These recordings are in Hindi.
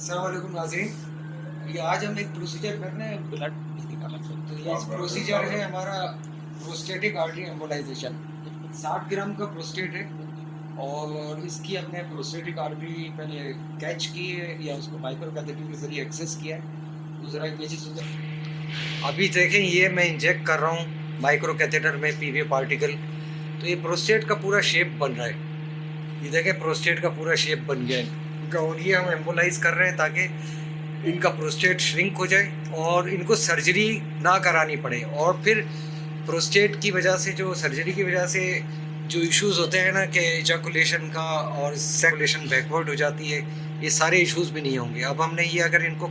अस्सलाम वालेकुम नाज़रीन। ये आज हम एक प्रोसीजर कर रहे हैं ब्लड निकालना। तो ये प्रोसीजर है हमारा प्रोस्टेटिक आर्टरी एम्बोलाइजेशन। 60 ग्राम का प्रोस्टेट है और इसकी हमने प्रोस्टेटिक आर्टरी पहले कैच की है या उसको माइक्रो कैथेटर के जरिए एक्सेस किया है। तो ज़रा ये चीज़ अभी देखें, ये मैं इंजेक्ट कर रहा हूँ माइक्रो कैथेटर में पीवी पार्टिकल। तो ये प्रोस्टेट का पूरा शेप बन रहा है। ये देखें, प्रोस्टेट का पूरा शेप बन गया है और ये हम एम्बोलाइज कर रहे हैं ताकि इनका प्रोस्टेट श्रिंक हो जाए और इनको सर्जरी ना करानी पड़े। और फिर प्रोस्टेट की वजह से, जो सर्जरी की वजह से जो इश्यूज होते हैं ना कि इजैकुलेशन का और सेकुलेशन बैकवर्ड हो जाती है, ये सारे इश्यूज भी नहीं होंगे। अब हमने ये अगर इनको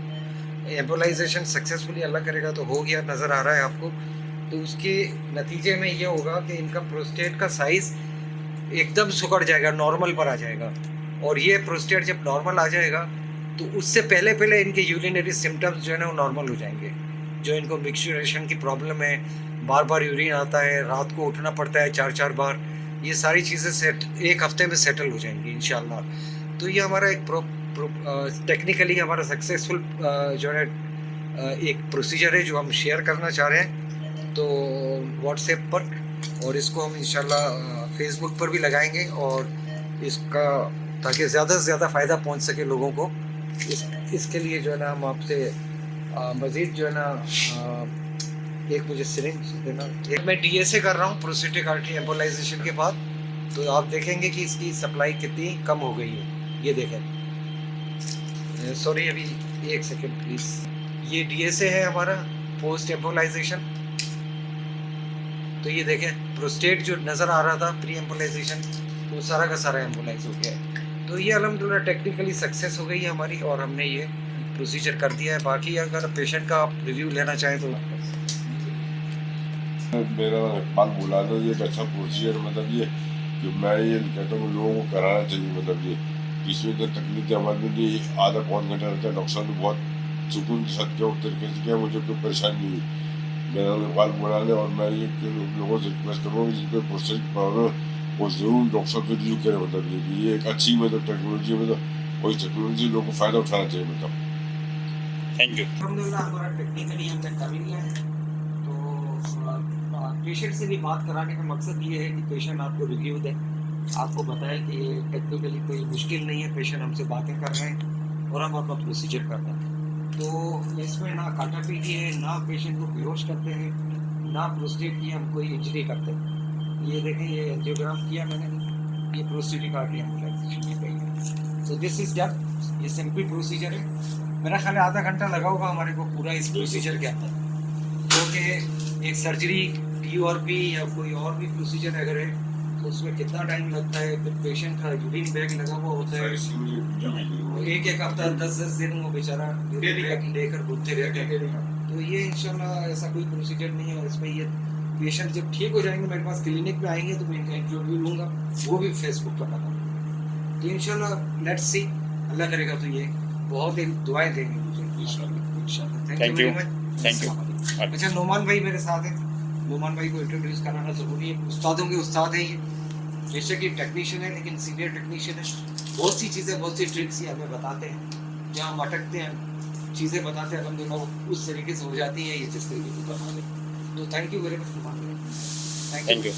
एम्बोलाइजेशन सक्सेसफुली अल्लाह करेगा तो हो गया, नज़र आ रहा है आपको। तो उसके नतीजे में ये होगा कि इनका प्रोस्टेट का साइज़ एकदम सुकड़ जाएगा, नॉर्मल पर आ जाएगा। और ये प्रोस्टेट जब नॉर्मल आ जाएगा तो उससे पहले पहले इनके यूरिनरी सिम्टम्स जो है ना वो नॉर्मल हो जाएंगे। जो इनको मिक्सचुरेशन की प्रॉब्लम है, बार बार यूरिन आता है, रात को उठना पड़ता है 4-4 बार, ये सारी चीज़ें सेट एक हफ्ते में सेटल हो जाएंगी इंशाल्लाह। तो ये हमारा एक टेक्निकली हमारा सक्सेसफुल जो है एक प्रोसीजर है जो हम शेयर करना चाह रहे हैं तो व्हाट्सएप पर, और इसको हम इंशाल्लाह फेसबुक पर भी लगाएंगे और इसका ताकि ज़्यादा से ज़्यादा फ़ायदा पहुंच सके लोगों को। इसके लिए जो है ना हम आपसे मज़ीद जो है ना एक मुझे सिरिंज देना। एक मैं डीएसए कर रहा हूँ प्रोस्टेटिक आर्टरी एम्बोलाइजेशन के बाद। तो आप देखेंगे कि इसकी सप्लाई कितनी कम हो गई है। ये देखें, सॉरी अभी एक सेकेंड प्लीज़। ये डीएसए है हमारा पोस्ट एम्बोलाइजेशन। तो ये देखें, प्रोस्टेट जो नज़र आ रहा था प्री एम्बोलाइजेशन वो सारा का सारा एम्बोलाइज हो गया है। तो ये अल्हम्दुलिल्लाह टेक्निकली सक्सेस हो गई है हमारी और हमने ये प्रोसीजर कर दिया है। बाकी अगर पेशेंट का आप रिव्यू लेना चाहें तो। मेरा इकबाल बुलाना ये एक अच्छा प्रोसीजर, मतलब ये कि मैं ये कहता हूँ लोगों को कराना चाहिए। मतलब ये इसमें तो तकलीफ अमल में नहीं, आधा पौन घंटा रहता है। डॉक्टर साहब ने बहुत सुकून के साथ किया, तरीके से किया, मुझे कोई परेशानी नहीं हुई। मेरा इकबाल बुलाने और मैं ये लोगों से रिक्वेस्ट करूँगा कि जिसको प्रोस्टेट प्रॉब्लम वो ज़रूर डॉक्टर साहब से रिव्यू करें। मतलब ये एक अच्छी मतलब टेक्नोलॉजी, मतलब वही टेक्नोलॉजी लोगों को फ़ायदा उठाना चाहिए। मतलब थैंक यू। अल्हम्दुलिल्लाह हमारा टेक्निकली हमने कर लिया है। तो पेशेंट से भी बात कराने का मकसद ये है कि पेशेंट आपको रिव्यू दे, आपको बताए कि ये टेक्निकली कोई मुश्किल नहीं है, पेशेंट हमसे बातें कर रहे हैं और हम अपना प्रोसीजर कर रहे हैं। तो इसमें ना काटा पीटी है, ना पेशेंट को बेहोश करते हैं, ना प्रोस्टेट की हम कोई इंजरी करते हैं। ये देखें, ये एंजियोग्राम किया मैंने, ये प्रोस्टेटिक आर्टरी एम्बोलाइजेशन की गई है। तो दिस इज डन। ये सिंपल प्रोसीजर है। मेरा ख्याल है आधा घंटा लगा होगा हमारे को पूरा इस प्रोसीजर के अंदर, क्योंकि एक सर्जरी PRP या कोई और भी प्रोसीजर अगर है तो उसमें कितना टाइम लगता है। फिर पेशेंट का यूरिन बैग लगा हुआ होता है, एक हफ्ता 10-10 दिन वो बेचारा यूरिन बैग लेकर घूमते रहते हैं। तो ये इंशाल्लाह ऐसा कोई प्रोसीजर नहीं है। और इसमें ये पेशेंट जब ठीक हो जाएंगे मेरे पास क्लिनिक में आएंगे तो मैं इनका इंटरव्यू लूँगा, वो भी फेसबुक पर लगाऊंगा। तो इंशाल्लाह लेट्स सी, अल्लाह करेगा तो ये बहुत ही दुआएं देंगे मुझे इंशाल्लाह। Thank you. Thank you. अच्छा, नोमान भाई मेरे साथ है। नोमान भाई को इंट्रोड्यूस कराना ज़रूरी है। उस्तादों के उस्ताद हैं ये। बेशक ये टेक्नीशियन है लेकिन सीनियर टेक्नीशियन है। बहुत सी चीज़ें, बहुत सी ट्रिक्स ये हमें बताते हैं, जहाँ हम अटकते हैं चीज़ें बताते हैं, अल्हम्दुलिल्लाह उस तरीके से हो जाती है ये जिस तरीके से बता दें। तो thank you very much Noman भाई। Thank you.